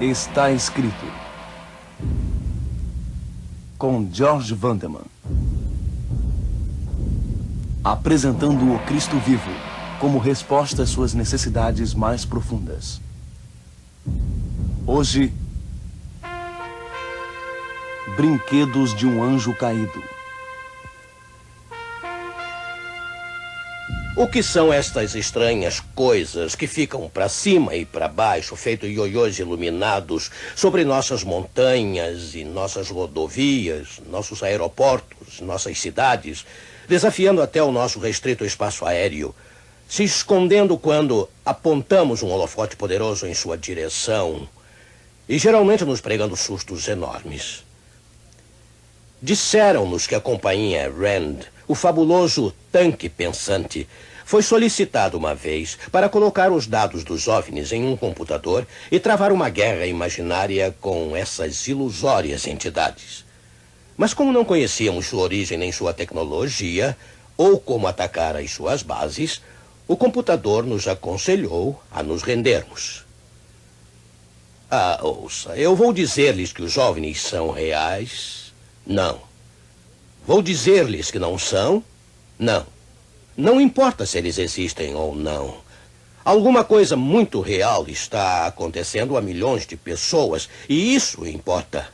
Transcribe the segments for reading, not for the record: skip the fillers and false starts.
Está escrito. Com George Vandeman. Apresentando o Cristo vivo como resposta às suas necessidades mais profundas. Hoje, Brinquedos de um Anjo Caído. O que são estas estranhas coisas que ficam para cima e para baixo, feito ioiôs iluminados, sobre nossas montanhas e nossas rodovias, nossos aeroportos, nossas cidades, desafiando até o nosso restrito espaço aéreo, se escondendo quando apontamos um holofote poderoso em sua direção e geralmente nos pregando sustos enormes? Disseram-nos que a companhia Rand, o fabuloso tanque pensante, foi solicitado uma vez para colocar os dados dos OVNIs em um computador e travar uma guerra imaginária com essas ilusórias entidades. Mas como não conhecíamos sua origem nem sua tecnologia, ou como atacar as suas bases, o computador nos aconselhou a nos rendermos. Ouça, eu vou dizer-lhes que os OVNIs são reais? Não. Vou dizer-lhes que não são? Não. Não importa se eles existem ou não. Alguma coisa muito real está acontecendo a milhões de pessoas, e isso importa.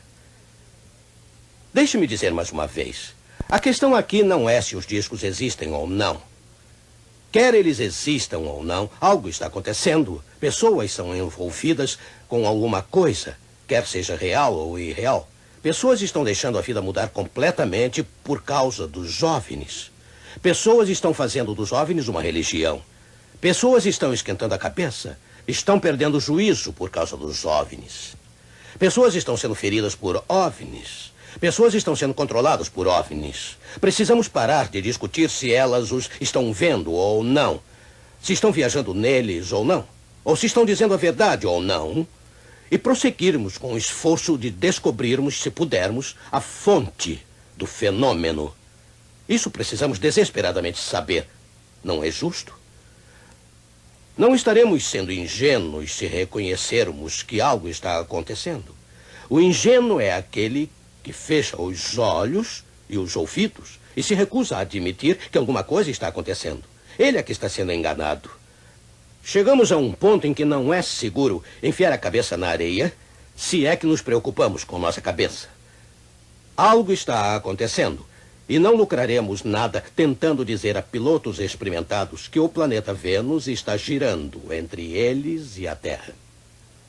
Deixe-me dizer mais uma vez. A questão aqui não é se os discos existem ou não. Quer eles existam ou não, algo está acontecendo. Pessoas são envolvidas com alguma coisa, quer seja real ou irreal. Pessoas estão deixando a vida mudar completamente por causa dos OVNIs. Pessoas estão fazendo dos OVNIs uma religião. Pessoas estão esquentando a cabeça. Estão perdendo o juízo por causa dos OVNIs. Pessoas estão sendo feridas por OVNIs. Pessoas estão sendo controladas por OVNIs. Precisamos parar de discutir se elas os estão vendo ou não. Se estão viajando neles ou não. Ou se estão dizendo a verdade ou não. E prosseguirmos com o esforço de descobrirmos, se pudermos, a fonte do fenômeno. Isso precisamos desesperadamente saber. Não é justo? Não estaremos sendo ingênuos se reconhecermos que algo está acontecendo. O ingênuo é aquele que fecha os olhos e os ouvidos e se recusa a admitir que alguma coisa está acontecendo. Ele é que está sendo enganado. Chegamos a um ponto em que não é seguro enfiar a cabeça na areia, se é que nos preocupamos com nossa cabeça. Algo está acontecendo. E não lucraremos nada tentando dizer a pilotos experimentados que o planeta Vênus está girando entre eles e a Terra.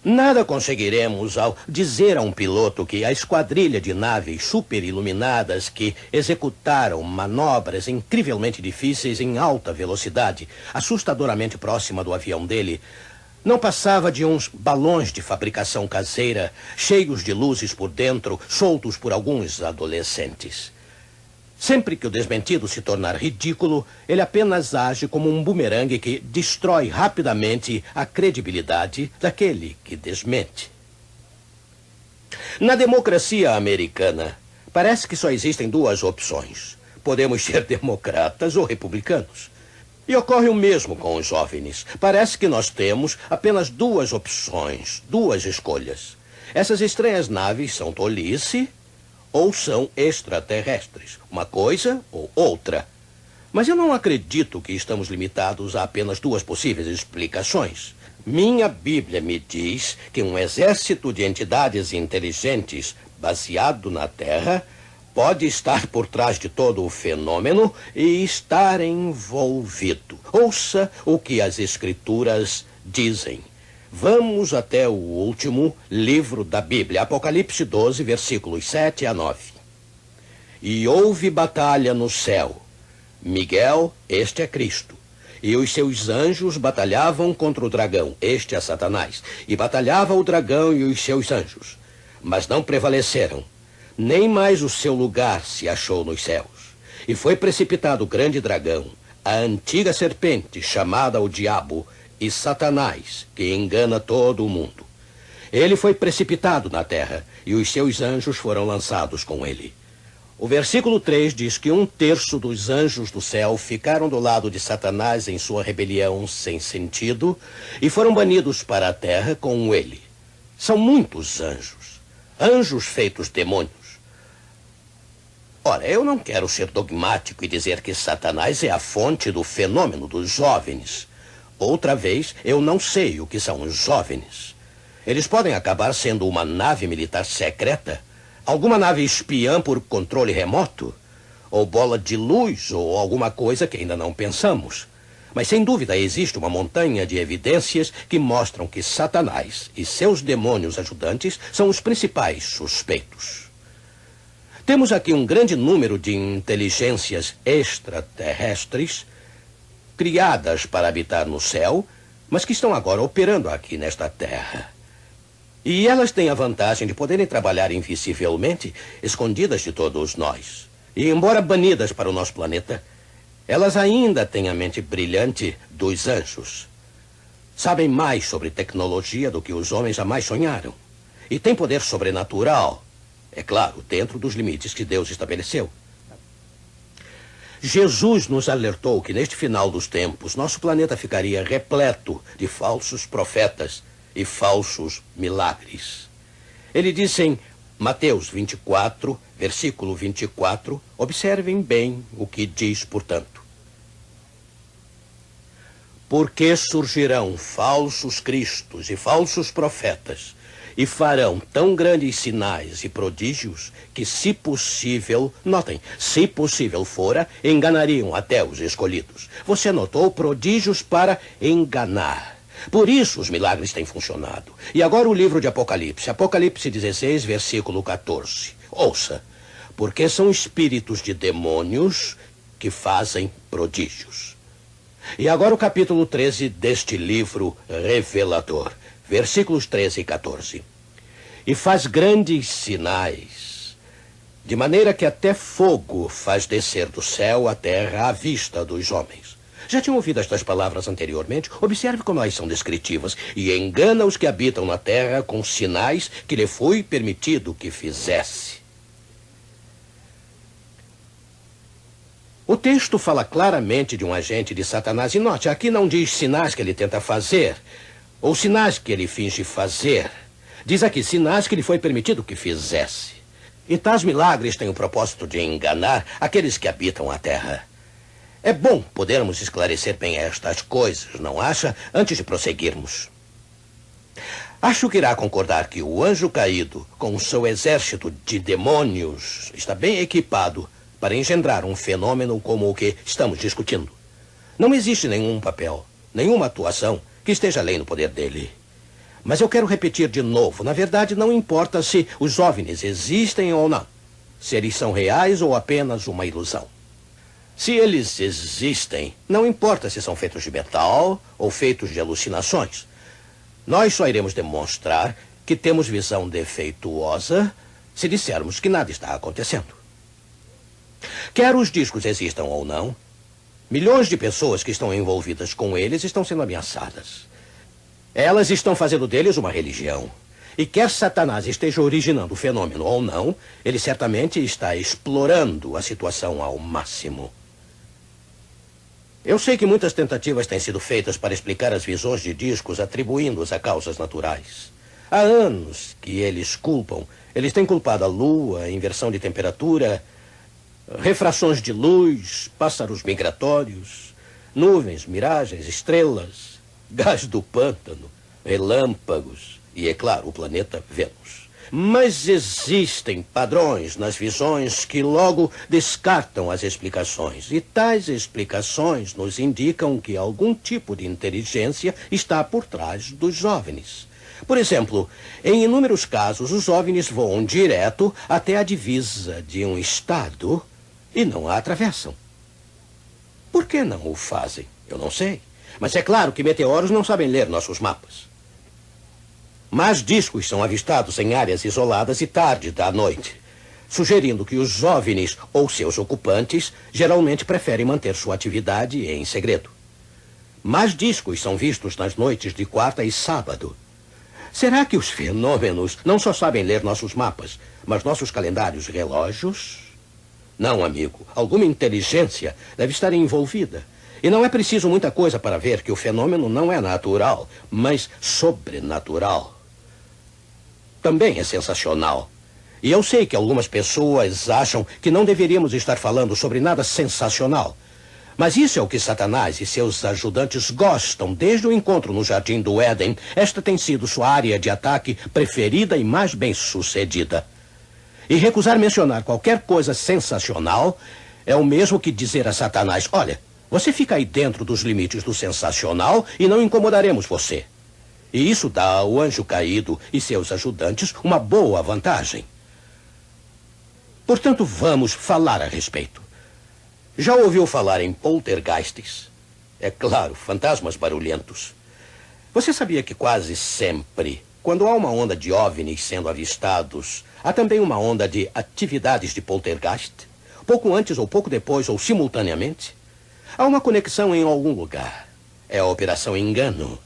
Nada conseguiremos ao dizer a um piloto que a esquadrilha de naves superiluminadas que executaram manobras incrivelmente difíceis em alta velocidade, assustadoramente próxima do avião dele, não passava de uns balões de fabricação caseira, cheios de luzes por dentro, soltos por alguns adolescentes. Sempre que o desmentido se tornar ridículo, ele apenas age como um bumerangue que destrói rapidamente a credibilidade daquele que desmente. Na democracia americana, parece que só existem duas opções. Podemos ser democratas ou republicanos. E ocorre o mesmo com os OVNIs. Parece que nós temos apenas duas opções, duas escolhas. Essas estranhas naves são tolice ou são extraterrestres. Uma coisa ou outra. Mas eu não acredito que estamos limitados a apenas duas possíveis explicações. Minha Bíblia me diz que um exército de entidades inteligentes baseado na Terra pode estar por trás de todo o fenômeno e estar envolvido. Ouça o que as Escrituras dizem. Vamos até o último livro da Bíblia, Apocalipse 12, versículos 7 a 9. E houve batalha no céu. Miguel, este é Cristo. E os seus anjos batalhavam contra o dragão, este é Satanás. E batalhava o dragão e os seus anjos. Mas não prevaleceram. Nem mais o seu lugar se achou nos céus. E foi precipitado o grande dragão, a antiga serpente, chamada o Diabo, e Satanás, que engana todo o mundo. Ele foi precipitado na terra, e os seus anjos foram lançados com ele. O versículo 3 diz que 1/3 dos anjos do céu ficaram do lado de Satanás em sua rebelião sem sentido e foram banidos para a terra com ele. São muitos anjos. Anjos feitos demônios. Ora, eu não quero ser dogmático e dizer que Satanás é a fonte do fenômeno dos OVNIs. Outra vez, eu não sei o que são os OVNIs. Eles podem acabar sendo uma nave militar secreta, alguma nave espiã por controle remoto, ou bola de luz, ou alguma coisa que ainda não pensamos. Mas, sem dúvida, existe uma montanha de evidências que mostram que Satanás e seus demônios ajudantes são os principais suspeitos. Temos aqui um grande número de inteligências extraterrestres criadas para habitar no céu, mas que estão agora operando aqui nesta Terra. E elas têm a vantagem de poderem trabalhar invisivelmente, escondidas de todos nós. E, embora banidas para o nosso planeta, elas ainda têm a mente brilhante dos anjos. Sabem mais sobre tecnologia do que os homens jamais sonharam. E têm poder sobrenatural, é claro, dentro dos limites que Deus estabeleceu. Jesus nos alertou que neste final dos tempos, nosso planeta ficaria repleto de falsos profetas e falsos milagres. Ele disse em Mateus 24, versículo 24, observem bem o que diz, portanto. Porque surgirão falsos cristos e falsos profetas, e farão tão grandes sinais e prodígios que, se possível, notem, se possível fora, enganariam até os escolhidos. Você notou? Prodígios para enganar. Por isso os milagres têm funcionado. E agora o livro de Apocalipse. Apocalipse 16, versículo 14. Ouça. Porque são espíritos de demônios que fazem prodígios. E agora o capítulo 13 deste livro revelador. Versículos 13 e 14. E faz grandes sinais, de maneira que até fogo faz descer do céu à terra à vista dos homens. Já tinham ouvido estas palavras anteriormente? Observe como elas são descritivas. E engana os que habitam na terra com sinais que lhe foi permitido que fizesse. O texto fala claramente de um agente de Satanás. E note, aqui não diz sinais que ele tenta fazer, ou sinais que ele finge fazer. Diz aqui, sinais que lhe foi permitido que fizesse. E tais milagres têm o propósito de enganar aqueles que habitam a terra. É bom podermos esclarecer bem estas coisas, não acha? Antes de prosseguirmos. Acho que irá concordar que o anjo caído, com o seu exército de demônios, está bem equipado para engendrar um fenômeno como o que estamos discutindo. Não existe nenhum papel, nenhuma atuação que esteja além do poder dele. Mas eu quero repetir de novo. Na verdade, não importa se os OVNIs existem ou não. Se eles são reais ou apenas uma ilusão. Se eles existem, não importa se são feitos de metal ou feitos de alucinações. Nós só iremos demonstrar que temos visão defeituosa se dissermos que nada está acontecendo. Quer os discos existam ou não, milhões de pessoas que estão envolvidas com eles estão sendo ameaçadas. Elas estão fazendo deles uma religião. E quer Satanás esteja originando o fenômeno ou não, ele certamente está explorando a situação ao máximo. Eu sei que muitas tentativas têm sido feitas para explicar as visões de discos atribuindo-as a causas naturais. Há anos que eles culpam. Eles têm culpado a lua, a inversão de temperatura, refrações de luz, pássaros migratórios, nuvens, miragens, estrelas, gás do pântano, relâmpagos e, é claro, o planeta Vênus. Mas existem padrões nas visões que logo descartam as explicações. E tais explicações nos indicam que algum tipo de inteligência está por trás dos OVNIs. Por exemplo, em inúmeros casos, os OVNIs voam direto até a divisa de um estado e não a atravessam. Por que não o fazem? Eu não sei. Mas é claro que meteoros não sabem ler nossos mapas. Mas discos são avistados em áreas isoladas e tarde da noite, sugerindo que os OVNIs ou seus ocupantes geralmente preferem manter sua atividade em segredo. Mas discos são vistos nas noites de quarta e sábado. Será que os fenômenos não só sabem ler nossos mapas, mas nossos calendários e relógios? Não, amigo. Alguma inteligência deve estar envolvida. E não é preciso muita coisa para ver que o fenômeno não é natural, mas sobrenatural. também é sensacional. E eu sei que algumas pessoas acham que não deveríamos estar falando sobre nada sensacional. Mas isso é o que Satanás e seus ajudantes gostam desde o encontro no Jardim do Éden. Esta tem sido sua área de ataque preferida e mais bem-sucedida. E recusar mencionar qualquer coisa sensacional é o mesmo que dizer a Satanás: olha, você fica aí dentro dos limites do sensacional e não incomodaremos você. E isso dá ao anjo caído e seus ajudantes uma boa vantagem. Portanto, vamos falar a respeito. Já ouviu falar em poltergeists? É claro, fantasmas barulhentos. Você sabia que quase sempre, quando há uma onda de OVNIs sendo avistados, há também uma onda de atividades de poltergeist? Pouco antes ou pouco depois ou simultaneamente? Há uma conexão em algum lugar. É a Operação Engano.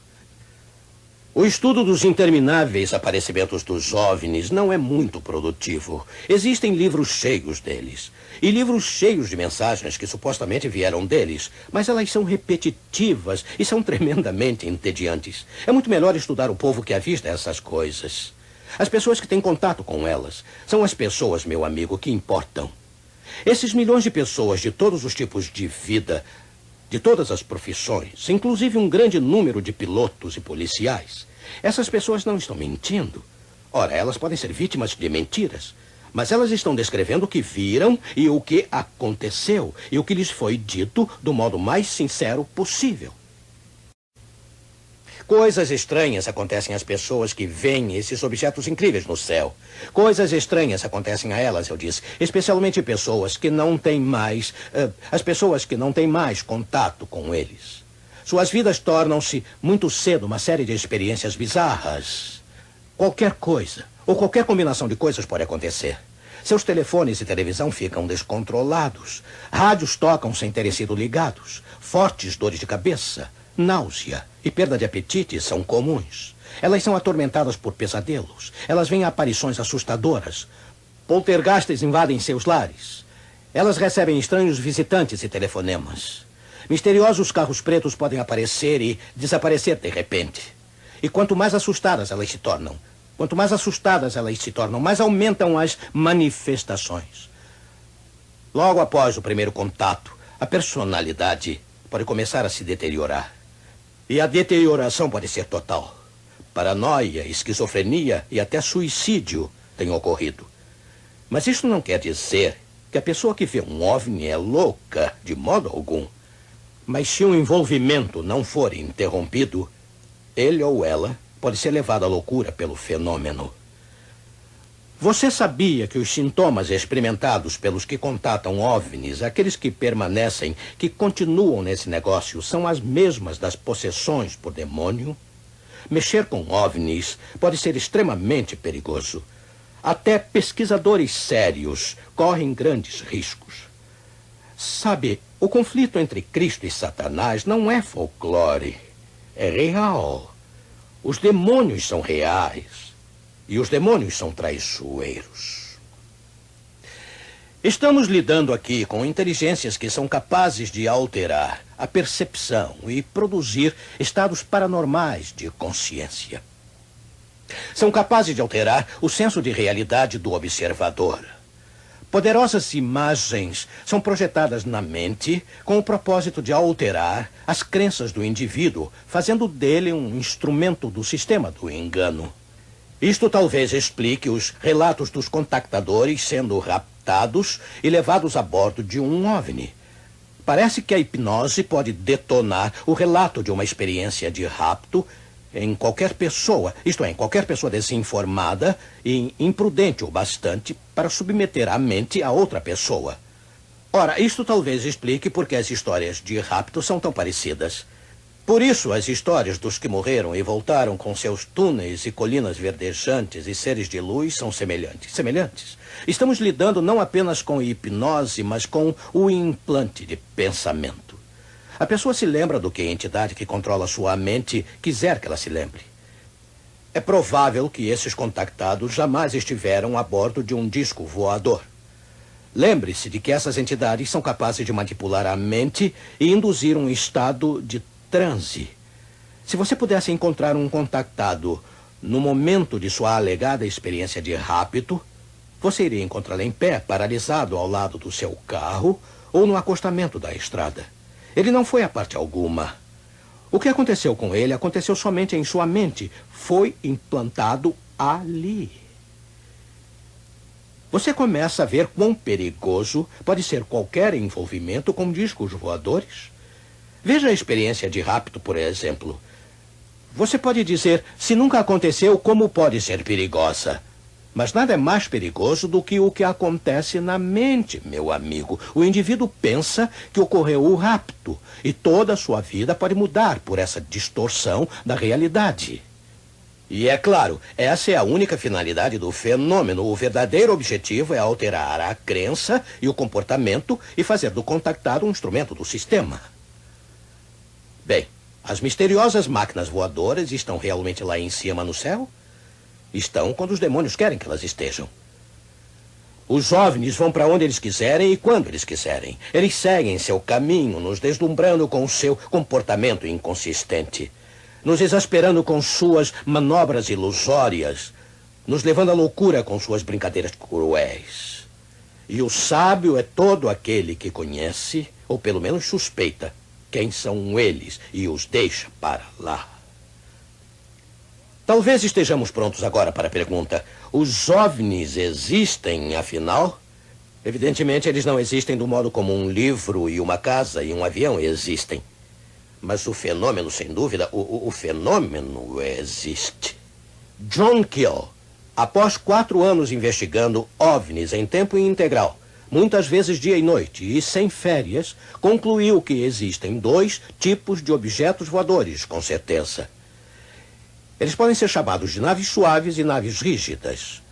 O estudo dos intermináveis aparecimentos dos OVNIs não é muito produtivo. Existem livros cheios deles. E livros cheios de mensagens que supostamente vieram deles. Mas elas são repetitivas e são tremendamente entediantes. É muito melhor estudar o povo que avista essas coisas. As pessoas que têm contato com elas são as pessoas, meu amigo, que importam. Esses milhões de pessoas de todos os tipos de vida, de todas as profissões, inclusive um grande número de pilotos e policiais. Essas pessoas não estão mentindo. Ora, elas podem ser vítimas de mentiras, mas elas estão descrevendo o que viram e o que aconteceu e o que lhes foi dito do modo mais sincero possível. Coisas estranhas acontecem às pessoas que veem esses objetos incríveis no céu. Coisas estranhas acontecem a elas, eu disse. Especialmente pessoas que não têm mais... as pessoas que não têm mais contato com eles. Suas vidas tornam-se muito cedo uma série de experiências bizarras. Qualquer coisa, ou qualquer combinação de coisas pode acontecer. Seus telefones e televisão ficam descontrolados. Rádios tocam sem terem sido ligados. Fortes dores de cabeça, náusea e perda de apetite são comuns. Elas são atormentadas por pesadelos. Elas veem aparições assustadoras. Poltergeists invadem seus lares. Elas recebem estranhos visitantes e telefonemas. Misteriosos carros pretos podem aparecer e desaparecer de repente. E quanto mais assustadas elas se tornam, mais aumentam as manifestações. Logo após o primeiro contato, a personalidade pode começar a se deteriorar. E a deterioração pode ser total. Paranoia, esquizofrenia e até suicídio têm ocorrido. Mas isso não quer dizer que a pessoa que vê um OVNI é louca, de modo algum. Mas se o envolvimento não for interrompido, ele ou ela pode ser levado à loucura pelo fenômeno. Você sabia que os sintomas experimentados pelos que contatam OVNIs, aqueles que permanecem, que continuam nesse negócio, são as mesmas das possessões por demônio? Mexer com OVNIs pode ser extremamente perigoso. Até pesquisadores sérios correm grandes riscos. Sabe, o conflito entre Cristo e Satanás não é folclore, é real. Os demônios são reais. E os demônios são traiçoeiros. Estamos lidando aqui com inteligências que são capazes de alterar a percepção e produzir estados paranormais de consciência. São capazes de alterar o senso de realidade do observador. Poderosas imagens são projetadas na mente com o propósito de alterar as crenças do indivíduo, fazendo dele um instrumento do sistema do engano. Isto talvez explique os relatos dos contactadores sendo raptados e levados a bordo de um OVNI. Parece que a hipnose pode detonar o relato de uma experiência de rapto em qualquer pessoa, isto é, em qualquer pessoa desinformada e imprudente o bastante para submeter a mente a outra pessoa. Ora, isto talvez explique por que as histórias de rapto são tão parecidas. Por isso, as histórias dos que morreram e voltaram com seus túneis e colinas verdejantes e seres de luz são semelhantes. Estamos lidando não apenas com hipnose, mas com o implante de pensamento. A pessoa se lembra do que a entidade que controla sua mente quiser que ela se lembre. É provável que esses contactados jamais estiveram a bordo de um disco voador. Lembre-se de que essas entidades são capazes de manipular a mente e induzir um estado de transe. Se você pudesse encontrar um contactado No momento de sua alegada experiência de rapto, você iria encontrá-lo em pé, paralisado ao lado do seu carro ou no acostamento da estrada. Ele não foi a parte alguma. O que aconteceu com ele aconteceu somente em sua mente. Foi implantado ali. Você começa a ver quão perigoso pode ser qualquer envolvimento com discos voadores. Veja a experiência de rapto, por exemplo. Você pode dizer, se nunca aconteceu, como pode ser perigosa? Mas nada é mais perigoso do que o que acontece na mente, meu amigo. O indivíduo pensa que ocorreu o rapto e toda a sua vida pode mudar por essa distorção da realidade. E é claro, essa é a única finalidade do fenômeno. O verdadeiro objetivo é alterar a crença e o comportamento e fazer do contactado um instrumento do sistema. Bem, as misteriosas máquinas voadoras estão realmente lá em cima no céu? Estão quando os demônios querem que elas estejam. Os OVNIs vão para onde eles quiserem e quando eles quiserem. Eles seguem seu caminho, nos deslumbrando com seu comportamento inconsistente, nos exasperando com suas manobras ilusórias, nos levando à loucura com suas brincadeiras cruéis. E o sábio é todo aquele que conhece, ou pelo menos suspeita, quem são eles e os deixa para lá. Talvez estejamos prontos agora para a pergunta: os OVNIs existem, afinal? Evidentemente, eles não existem do modo como um livro e uma casa e um avião existem. Mas o fenômeno, sem dúvida, o fenômeno existe. John Keel, após 4 anos investigando OVNIs em tempo integral, muitas vezes dia e noite e sem férias, concluiu que existem 2 tipos de objetos voadores, com certeza. Eles podem ser chamados de naves suaves e naves rígidas.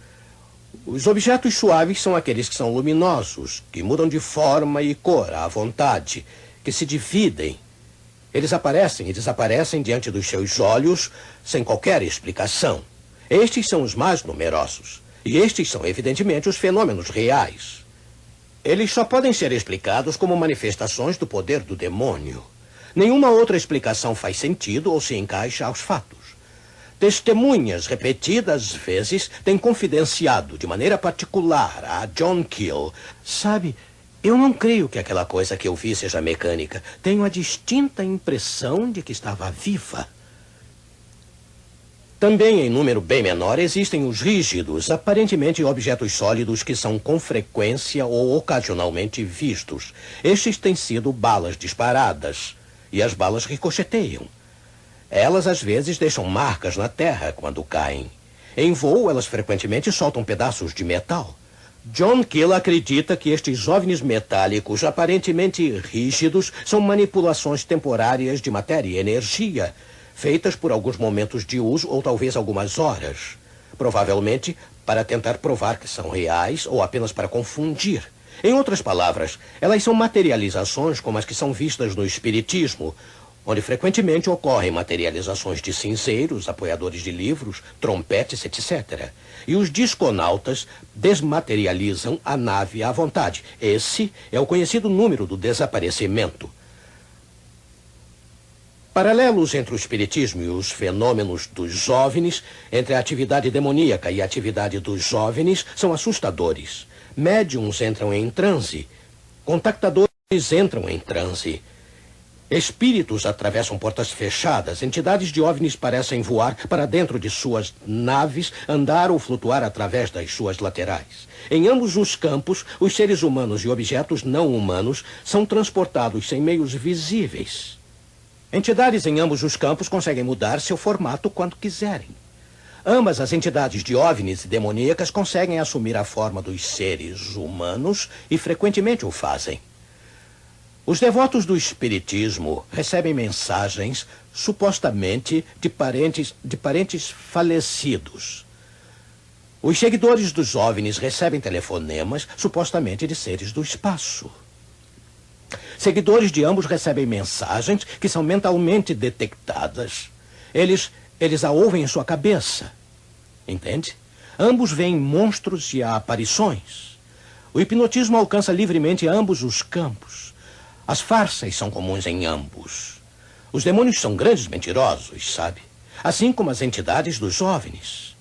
Os objetos suaves são aqueles que são luminosos, que mudam de forma e cor à vontade, que se dividem. Eles aparecem e desaparecem diante dos seus olhos sem qualquer explicação. Estes são os mais numerosos. E estes são, evidentemente, os fenômenos reais. Eles só podem ser explicados como manifestações do poder do demônio. Nenhuma outra explicação faz sentido ou se encaixa aos fatos. Testemunhas repetidas vezes têm confidenciado de maneira particular a John Keel. Sabe, eu não creio que aquela coisa que eu vi seja mecânica. Tenho a distinta impressão de que estava viva. Também, em número bem menor, existem os rígidos, aparentemente objetos sólidos que são com frequência ou ocasionalmente vistos. Estes têm sido balas disparadas, e as balas ricocheteiam. Elas, às vezes, deixam marcas na terra quando caem. Em voo, elas frequentemente soltam pedaços de metal. John Keel acredita que estes OVNIs metálicos, aparentemente rígidos, são manipulações temporárias de matéria e energia, feitas por alguns momentos de uso ou talvez algumas horas. Provavelmente para tentar provar que são reais ou apenas para confundir. Em outras palavras, elas são materializações como as que são vistas no espiritismo, onde frequentemente ocorrem materializações de cinzeiros, apoiadores de livros, trompetes, etc. E os disconautas desmaterializam a nave à vontade. Esse é o conhecido número do desaparecimento. Paralelos entre o espiritismo e os fenômenos dos OVNIs, entre a atividade demoníaca e a atividade dos OVNIs, são assustadores. Médiums entram em transe. Contactadores entram em transe. Espíritos atravessam portas fechadas. Entidades de OVNIs parecem voar para dentro de suas naves, andar ou flutuar através das suas laterais. Em ambos os campos, os seres humanos e objetos não humanos são transportados sem meios visíveis. Entidades em ambos os campos conseguem mudar seu formato quando quiserem. Ambas as entidades de OVNIs e demoníacas conseguem assumir a forma dos seres humanos e frequentemente o fazem. Os devotos do espiritismo recebem mensagens, supostamente, de parentes falecidos. Os seguidores dos OVNIs recebem telefonemas, supostamente, de seres do espaço. Seguidores de ambos recebem mensagens que são mentalmente detectadas. Eles a ouvem em sua cabeça. Entende? Ambos veem monstros e aparições. O hipnotismo alcança livremente ambos os campos. As farsas são comuns em ambos. Os demônios são grandes mentirosos, sabe? assim como as entidades dos OVNIs.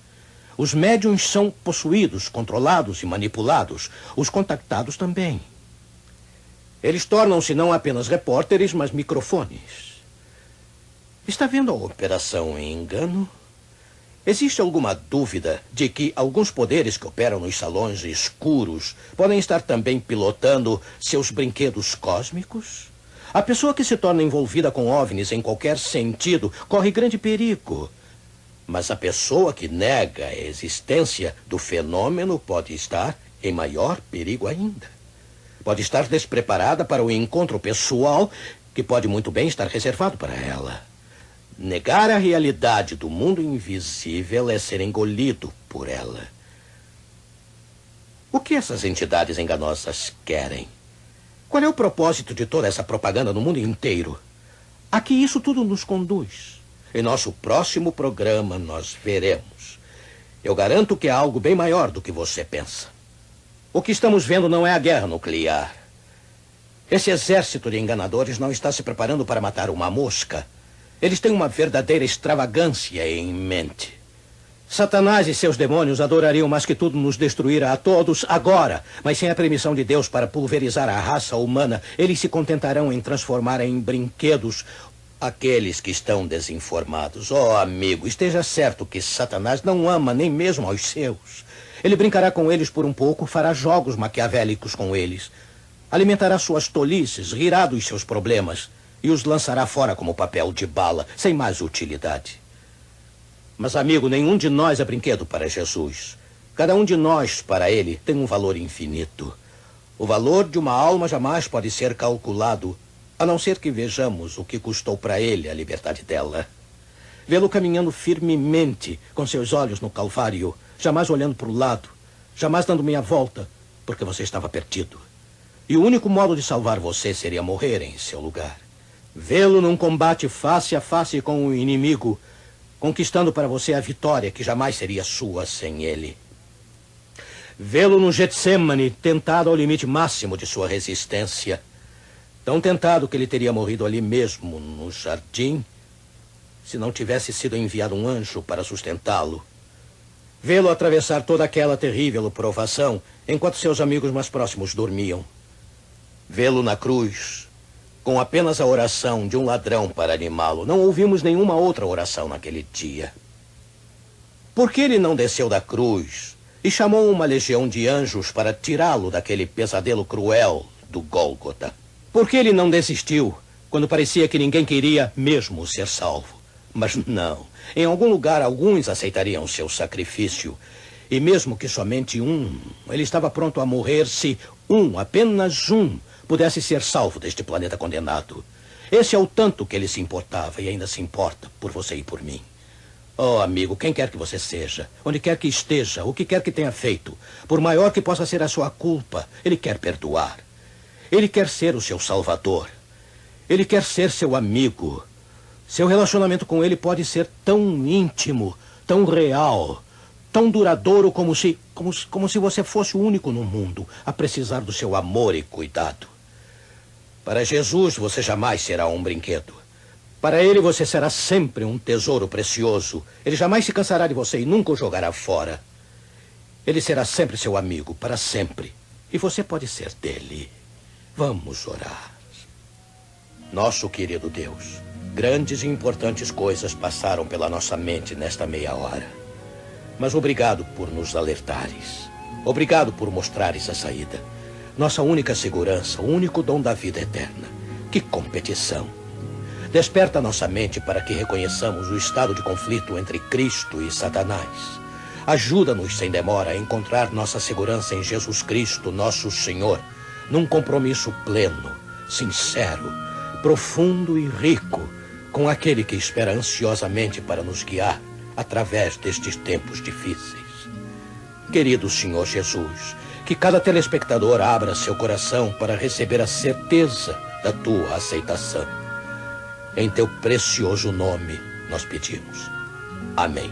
Os médiuns são possuídos, controlados e manipulados. Os contactados também. Eles tornam-se não apenas repórteres, mas microfones. Está vendo a operação em engano? Existe alguma dúvida de que alguns poderes que operam nos salões escuros podem estar também pilotando seus brinquedos cósmicos? A pessoa que se torna envolvida com OVNIs em qualquer sentido corre grande perigo. Mas a pessoa que nega a existência do fenômeno pode estar em maior perigo ainda. Pode estar despreparada para o encontro pessoal que pode muito bem estar reservado para ela. Negar a realidade do mundo invisível é ser engolido por ela. O que essas entidades enganosas querem? Qual é o propósito de toda essa propaganda no mundo inteiro? A que isso tudo nos conduz? Em nosso próximo programa nós veremos. Eu garanto que é algo bem maior do que você pensa. O que estamos vendo não é a guerra nuclear. Esse exército de enganadores não está se preparando para matar uma mosca. Eles têm uma verdadeira extravagância em mente. Satanás e seus demônios adorariam mais que tudo nos destruir a todos agora, mas sem a permissão de Deus para pulverizar a raça humana, eles se contentarão em transformar em brinquedos aqueles que estão desinformados. Oh, amigo, esteja certo que Satanás não ama nem mesmo aos seus. Ele brincará com eles por um pouco, fará jogos maquiavélicos com eles, alimentará suas tolices, rirá dos seus problemas e os lançará fora como papel de bala, sem mais utilidade. Mas, amigo, nenhum de nós é brinquedo para Jesus. Cada um de nós, para ele, tem um valor infinito. O valor de uma alma jamais pode ser calculado, a não ser que vejamos o que custou para ele a liberdade dela. Vê-lo caminhando firmemente, com seus olhos no Calvário, jamais olhando para o lado, jamais dando meia volta, porque você estava perdido. E o único modo de salvar você seria morrer em seu lugar. Vê-lo num combate face a face com o inimigo, conquistando para você a vitória que jamais seria sua sem ele. Vê-lo no Getsemane, tentado ao limite máximo de sua resistência. Tão tentado que ele teria morrido ali mesmo, no jardim, se não tivesse sido enviado um anjo para sustentá-lo. Vê-lo atravessar toda aquela terrível provação, enquanto seus amigos mais próximos dormiam. Vê-lo na cruz, com apenas a oração de um ladrão para animá-lo. Não ouvimos nenhuma outra oração naquele dia. Por que ele não desceu da cruz e chamou uma legião de anjos para tirá-lo daquele pesadelo cruel do Gólgota? Por que ele não desistiu quando parecia que ninguém queria mesmo ser salvo? Mas não. Em algum lugar, alguns aceitariam seu sacrifício. E mesmo que somente um, ele estava pronto a morrer se apenas um, pudesse ser salvo deste planeta condenado. Esse é o tanto que ele se importava e ainda se importa por você e por mim. Oh, amigo, quem quer que você seja, onde quer que esteja, o que quer que tenha feito, por maior que possa ser a sua culpa, ele quer perdoar. Ele quer ser o seu salvador. Ele quer ser seu amigo. Seu relacionamento com ele pode ser tão íntimo, tão real, tão duradouro como se você fosse o único no mundo a precisar do seu amor e cuidado. Para Jesus, você jamais será um brinquedo. Para ele, você será sempre um tesouro precioso. Ele jamais se cansará de você e nunca o jogará fora. Ele será sempre seu amigo, para sempre. E você pode ser dele. Vamos orar. Nosso querido Deus, grandes e importantes coisas passaram pela nossa mente nesta meia hora. Mas obrigado por nos alertares. Obrigado por mostrares a saída. Nossa única segurança, o único dom da vida eterna. Que competição. Desperta nossa mente para que reconheçamos o estado de conflito entre Cristo e Satanás. Ajuda-nos sem demora a encontrar nossa segurança em Jesus Cristo, nosso Senhor, num compromisso pleno, sincero, profundo e rico com aquele que espera ansiosamente para nos guiar através destes tempos difíceis. Querido Senhor Jesus, que cada telespectador abra seu coração para receber a certeza da tua aceitação. Em teu precioso nome nós pedimos. Amém.